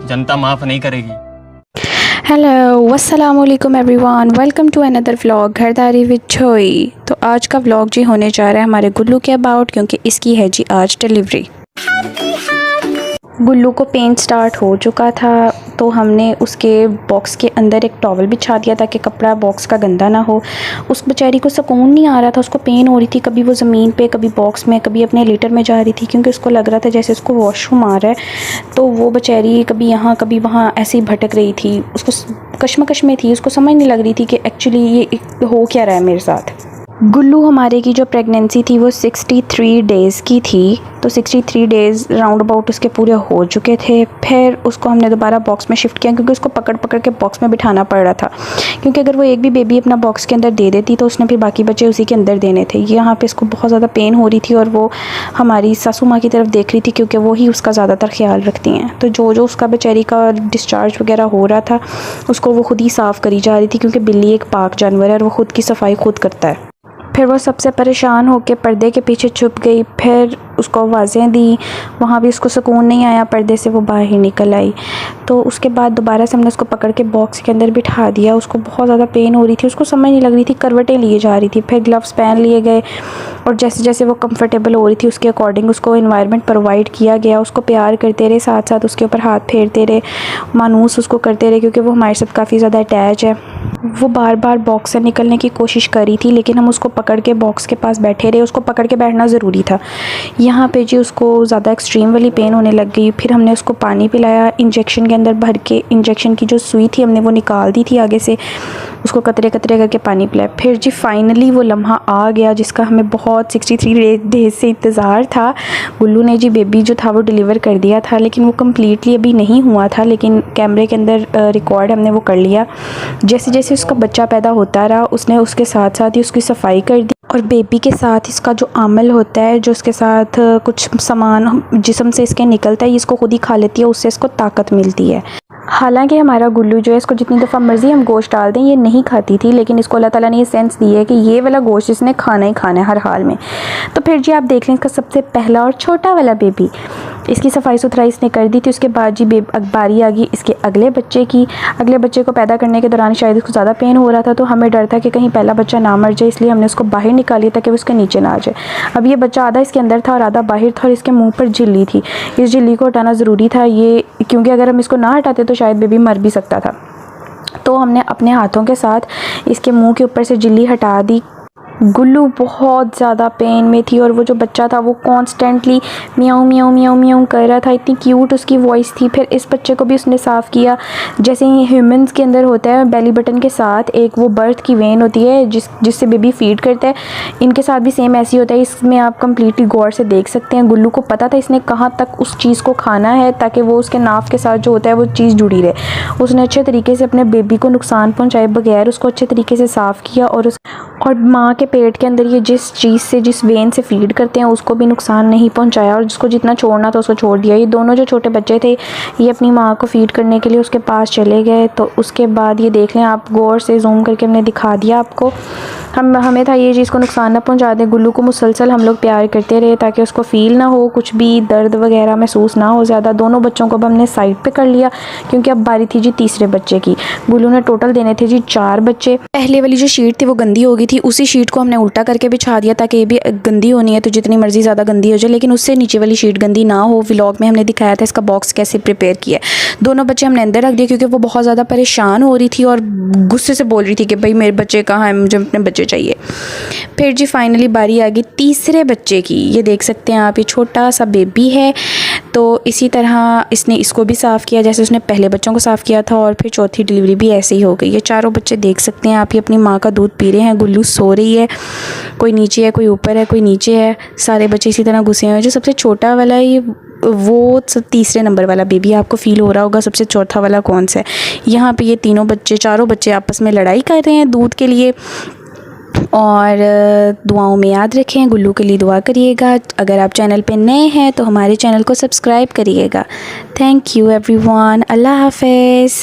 जनता माफ़ नहीं करेगी। हेलो अस्सलाम वालेकुम everyone, welcome to another vlog घरदारी विद छोई। तो आज का व्लॉग जी होने जा रहा है हमारे गुल्लू के अबाउट, क्योंकि इसकी है जी आज डिलीवरी। गुल्लू को पेन स्टार्ट हो चुका था, तो हमने उसके बॉक्स के अंदर एक टॉवल बिछा दिया ताकि कपड़ा बॉक्स का गंदा ना हो। उस बेचारी को सुकून नहीं आ रहा था, उसको पेन हो रही थी, कभी वो ज़मीन पे, कभी बॉक्स में, कभी अपने लीटर में जा रही थी, क्योंकि उसको लग रहा था जैसे उसको वॉशरूम आ रहा है। तो वो बेचारी कभी यहाँ कभी वहाँ ऐसे ही भटक रही थी, उसको कश्मकश में थी, उसको समझ नहीं लग रही थी कि एक्चुअली ये हो क्या रहा है मेरे साथ। गुल्लू हमारे की जो प्रेगनेंसी थी वो 63 डेज़ की थी, तो 63 डेज़ राउंड अबाउट उसके पूरे हो चुके थे। फिर उसको हमने दोबारा बॉक्स में शिफ्ट किया, क्योंकि उसको पकड़ पकड़ के बॉक्स में बिठाना पड़ रहा था, क्योंकि अगर वो एक भी बेबी अपना बॉक्स के अंदर दे देती तो उसने फिर बाकी बच्चे उसी के अंदर देने थे। यहाँ पे इसको बहुत ज़्यादा पेन हो रही थी और वो हमारी सासू माँ की तरफ देख रही थी, क्योंकि वो ही उसका ज़्यादातर ख्याल रखती हैं। तो जो उसका बेचारी का डिस्चार्ज वगैरह हो रहा था उसको वो ख़ुद ही साफ़ करी जा रही थी, क्योंकि बिल्ली एक पाक जानवर है और वो ख़ुद की सफाई खुद करता है। फिर वो सबसे परेशान होकर पर्दे के पीछे छुप गई, फिर उसको आवाज़ें दी, वहाँ भी उसको सुकून नहीं आया, पर्दे से वो बाहर निकल आई। तो उसके बाद दोबारा से हमने उसको पकड़ के बॉक्स के अंदर बिठा दिया। उसको बहुत ज़्यादा पेन हो रही थी, उसको समझ नहीं लग रही थी, करवटें लिए जा रही थी। फिर ग्लव्स पहन लिए गए और जैसे जैसे वो कंफर्टेबल हो रही थी उसके अकॉर्डिंग उसको इन्वायरमेंट प्रोवाइड किया गया। उसको प्यार करते रहे, साथ साथ उसके ऊपर हाथ फेरते रहे, मानूस उसको करते रहे, क्योंकि वो हमारे साथ काफ़ी ज़्यादा अटैच है। वो बार बार बॉक्स से निकलने की कोशिश करी थी, लेकिन हम उसको पकड़ के बॉक्स के पास बैठे रहे। उसको पकड़ के बैठना ज़रूरी था। यहाँ पे जी उसको ज़्यादा एक्सट्रीम वाली पेन होने लग गई। फिर हमने उसको पानी पिलाया, इंजेक्शन के अंदर भर के, इंजेक्शन की जो सुई थी हमने वो निकाल दी थी आगे से, उसको कतरे कतरे करके पानी पिलाया। फिर जी फाइनली वो लम्हा आ गया जिसका हमें बहुत 63 डेज़ से इंतज़ार था। गुल्लू ने जी बेबी जो था वो डिलीवर कर दिया था, लेकिन वो कम्प्लीटली अभी नहीं हुआ था, लेकिन कैमरे के अंदर रिकॉर्ड हमने वो कर लिया। जैसे जैसे उसका बच्चा पैदा होता रहा उसने उसके साथ साथ ही उसकी सफाई कर दी, और बेबी के साथ इसका जो आमल होता है, जो उसके साथ कुछ सामान जिस्म से इसके निकलता है, ये इसको खुद ही खा लेती है, उससे इसको ताकत मिलती है। हालांकि हमारा गुल्लू जो है इसको जितनी दफ़ा मर्ज़ी हम गोश्त डाल दें ये नहीं खाती थी, लेकिन इसको अल्लाह ताला ने ये सेंस दी है कि ये वाला गोश्त इसने खाना ही खाना है हर हाल में। तो फिर जी आप देख लें इसका सबसे पहला और छोटा वाला बेबी, इसकी सफाई सुथराई इसने कर दी थी। उसके बाद जी बारी आ गई इसके अगले बच्चे की। अगले बच्चे को पैदा करने के दौरान शायद इसको ज़्यादा पेन हो रहा था, तो हमें डर था कि कहीं पहला बच्चा ना मर जाए, इसलिए हमने उसको बाहर निकाल लिया ताकि वो उसके नीचे ना आ जाए। अब ये बच्चा आधा इसके अंदर था और आधा बाहर था, और इसके मुँह पर झिल्ली थी। इस झिल्ली को हटाना ज़रूरी था, ये क्योंकि अगर हम इसको ना हटाते तो शायद बेबी मर भी सकता था। तो हमने अपने हाथों के साथ इसके मुंह के ऊपर से झिल्ली हटा दी। गुल्लू बहुत ज़्यादा पेन में थी और वो जो बच्चा था वो कॉन्स्टेंटली म्याऊं म्याऊं म्याऊं म्याऊं कर रहा था। इतनी क्यूट उसकी वॉइस थी। फिर इस बच्चे को भी उसने साफ़ किया, जैसे ही ह्यूमंस के अंदर होता है बेली बटन के साथ एक वो बर्थ की वेन होती है जिससे बेबी फीड करता है, इनके साथ भी सेम ऐसी होता है। इसमें आप कम्प्लीटली गौर से देख सकते हैं गुल्लू को पता था इसने कहाँ तक उस चीज़ को खाना है, ताकि वो उसके नाफ के साथ जो होता है वो चीज़ जुड़ी रहे। उसने अच्छे तरीके से अपने बेबी को नुकसान पहुँचाए बगैर उसको अच्छे तरीके से साफ़ किया, और माँ के पेट के अंदर ये जिस चीज़ से, जिस वेन से फीड करते हैं उसको भी नुकसान नहीं पहुंचाया, और जिसको जितना छोड़ना था उसको छोड़ दिया। ये दोनों जो छोटे बच्चे थे ये अपनी माँ को फीड करने के लिए उसके पास चले गए। तो उसके बाद ये देख लें आप, गौर से जूम करके हमने दिखा दिया आपको। हमें था ये चीज़ को नुकसान ना पहुँचा दे। गुल्लू को मुसलसल हम लोग प्यार करते रहे ताकि उसको फ़ील ना हो, कुछ भी दर्द वगैरह महसूस ना हो ज़्यादा। दोनों बच्चों को अब हमने साइड पे कर लिया, क्योंकि अब बारी थी जी तीसरे बच्चे की। गुल्लू ने टोटल देने थे जी 4 बच्चे। पहले वाली जो शीट थी वो गंदी हो गई थी, उसी शीट को हमने उल्टा करके बिछा दिया ताकि ये भी गंदी होनी है तो जितनी मर्जी ज़्यादा गंदी हो जाए, लेकिन उससे नीचे वाली शीट गंदी ना हो। व्लॉग में हमने दिखाया था इसका बॉक्स कैसे प्रिपेयर किया। दोनों बच्चे हमने अंदर रख दिए, क्योंकि वो बहुत ज़्यादा परेशान हो रही थी और गुस्से से बोल रही थी कि भाई मेरे बच्चे कहाँ हैं, मुझे अपने बच्चे चाहिए। फिर जी फाइनली बारी आ गई तीसरे बच्चे की। ये देख सकते हैं आप, ये छोटा सा बेबी है। तो इसी तरह इसने इसको भी साफ़ किया जैसे उसने पहले बच्चों को साफ़ किया था, और फिर चौथी डिलीवरी भी ऐसे ही हो गई। ये चारों बच्चे देख सकते हैं आप, ये अपनी माँ का दूध पी रहे हैं। गुल्लू सो रही है, कोई नीचे है, कोई ऊपर है, कोई नीचे है। सारे बच्चे इसी तरह घुसे हुए हैं। जो सबसे छोटा वाला है वो तीसरे नंबर वाला बेबी, आपको फ़ील हो रहा होगा सबसे चौथा वाला कौन सा है। यहाँ पे ये चारों बच्चे आपस में लड़ाई कर रहे हैं दूध के लिए। और दुआओं में याद रखें, गुल्लू के लिए दुआ करिएगा। अगर आप चैनल पे नए हैं तो हमारे चैनल को सब्सक्राइब करिएगा। थैंक यू एवरीवन, अल्लाह हाफ़िज़।